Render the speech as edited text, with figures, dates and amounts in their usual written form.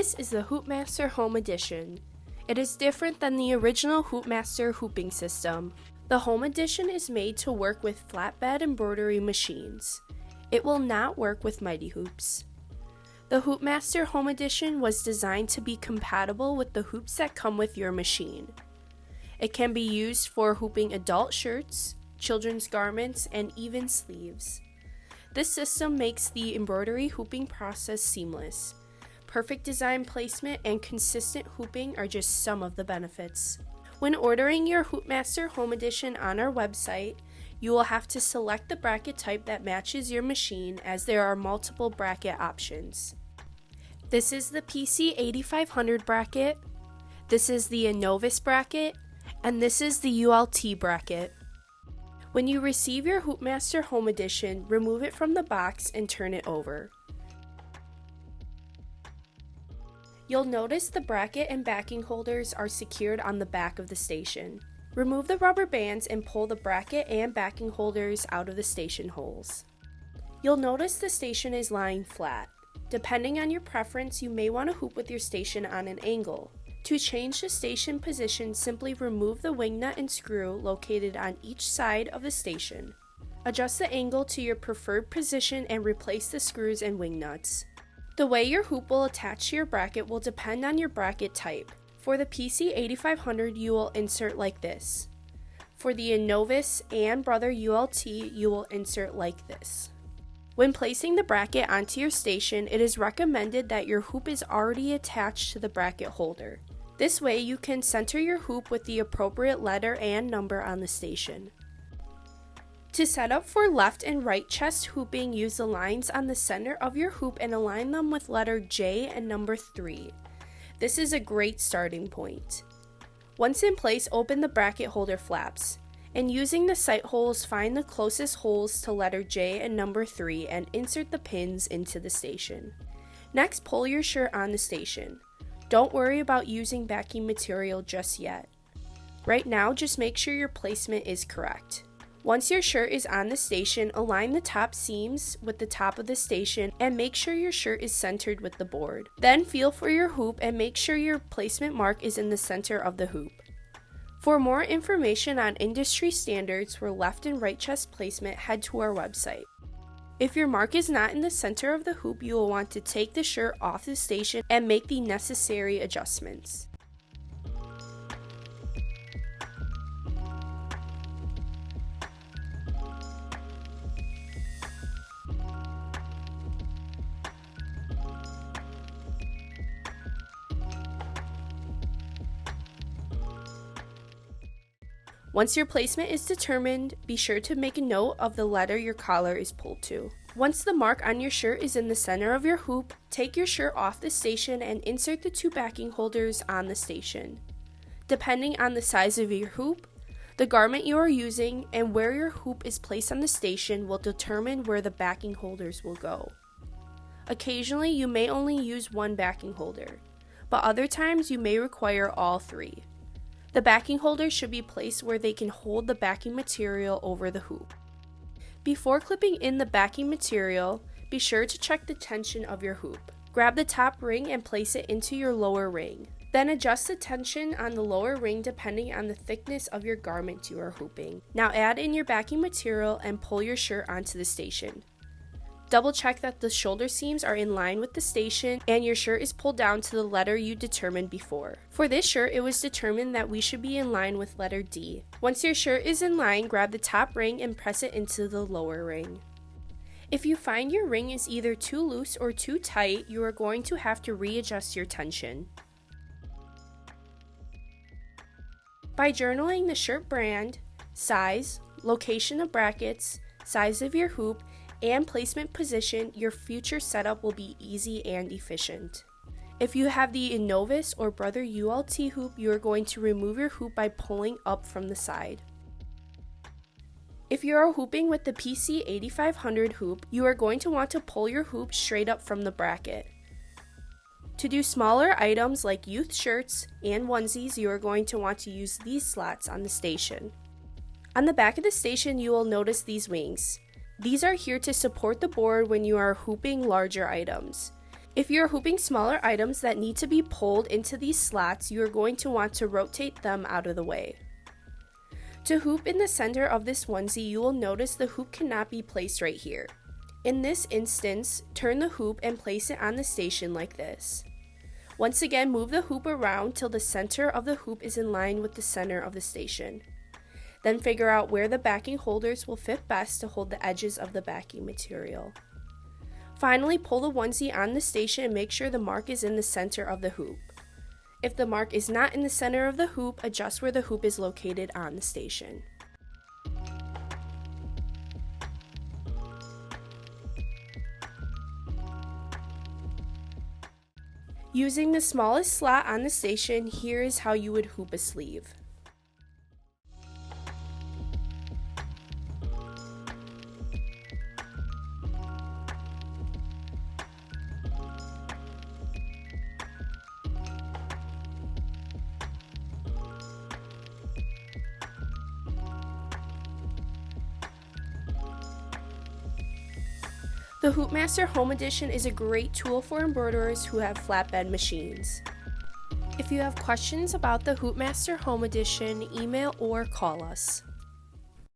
This is the HoopMaster Home Edition. It is different than the original HoopMaster hooping system. The Home Edition is made to work with flatbed embroidery machines. It will not work with Mighty Hoops. The HoopMaster Home Edition was designed to be compatible with the hoops that come with your machine. It can be used for hooping adult shirts, children's garments, and even sleeves. This system makes the embroidery hooping process seamless. Perfect design placement and consistent hooping are just some of the benefits. When ordering your HoopMaster Home Edition on our website, you will have to select the bracket type that matches your machine, as there are multiple bracket options. This is the PC 8500 bracket, this is the Innovis bracket, and this is the ULT bracket. When you receive your HoopMaster Home Edition, remove it from the box and turn it over. You'll notice the bracket and backing holders are secured on the back of the station. Remove the rubber bands and pull the bracket and backing holders out of the station holes. You'll notice the station is lying flat. Depending on your preference, you may want to hoop with your station on an angle. To change the station position, simply remove the wing nut and screw located on each side of the station. Adjust the angle to your preferred position and replace the screws and wing nuts. The way your hoop will attach to your bracket will depend on your bracket type. For the PC 8500, you will insert like this. For the Innovis and Brother ULT, you will insert like this. When placing the bracket onto your station, it is recommended that your hoop is already attached to the bracket holder. This way you can center your hoop with the appropriate letter and number on the station. To set up for left and right chest hooping, use the lines on the center of your hoop and align them with letter J and number 3. This is a great starting point. Once in place, open the bracket holder flaps, and using the sight holes, find the closest holes to letter J and number 3 and insert the pins into the station. Next, pull your shirt on the station. Don't worry about using backing material just yet. Right now, just make sure your placement is correct. Once your shirt is on the station, align the top seams with the top of the station and make sure your shirt is centered with the board. Then feel for your hoop and make sure your placement mark is in the center of the hoop. For more information on industry standards for left and right chest placement, head to our website. If your mark is not in the center of the hoop, you will want to take the shirt off the station and make the necessary adjustments. Once your placement is determined, be sure to make a note of the letter your collar is pulled to. Once the mark on your shirt is in the center of your hoop, take your shirt off the station and insert the 2 backing holders on the station. Depending on the size of your hoop, the garment you are using, and where your hoop is placed on the station will determine where the backing holders will go. Occasionally, you may only use 1 backing holder, but other times you may require all 3. The backing holders should be placed where they can hold the backing material over the hoop. Before clipping in the backing material, be sure to check the tension of your hoop. Grab the top ring and place it into your lower ring. Then adjust the tension on the lower ring depending on the thickness of your garment you are hooping. Now add in your backing material and pull your shirt onto the station. Double check that the shoulder seams are in line with the station and your shirt is pulled down to the letter you determined before. For this shirt, it was determined that we should be in line with letter D. Once your shirt is in line, grab the top ring and press it into the lower ring. If you find your ring is either too loose or too tight, you are going to have to readjust your tension. By journaling the shirt brand, size, location of brackets, size of your hoop, and placement position, your future setup will be easy and efficient. If you have the Innovis or Brother ULT hoop, you are going to remove your hoop by pulling up from the side. If you are hooping with the PC 8500 hoop, you are going to want to pull your hoop straight up from the bracket. To do smaller items like youth shirts and onesies, you are going to want to use these slots on the station. On the back of the station, you will notice these wings. These are here to support the board when you are hooping larger items. If you're hooping smaller items that need to be pulled into these slots, you are going to want to rotate them out of the way. To hoop in the center of this onesie, you will notice the hoop cannot be placed right here. In this instance, turn the hoop and place it on the station like this. Once again, move the hoop around till the center of the hoop is in line with the center of the station. Then figure out where the backing holders will fit best to hold the edges of the backing material. Finally, pull the onesie on the station and make sure the mark is in the center of the hoop. If the mark is not in the center of the hoop, adjust where the hoop is located on the station. Using the smallest slot on the station, here is how you would hoop a sleeve. The HoopMaster Home Edition is a great tool for embroiderers who have flatbed machines. If you have questions about the HoopMaster Home Edition, email or call us.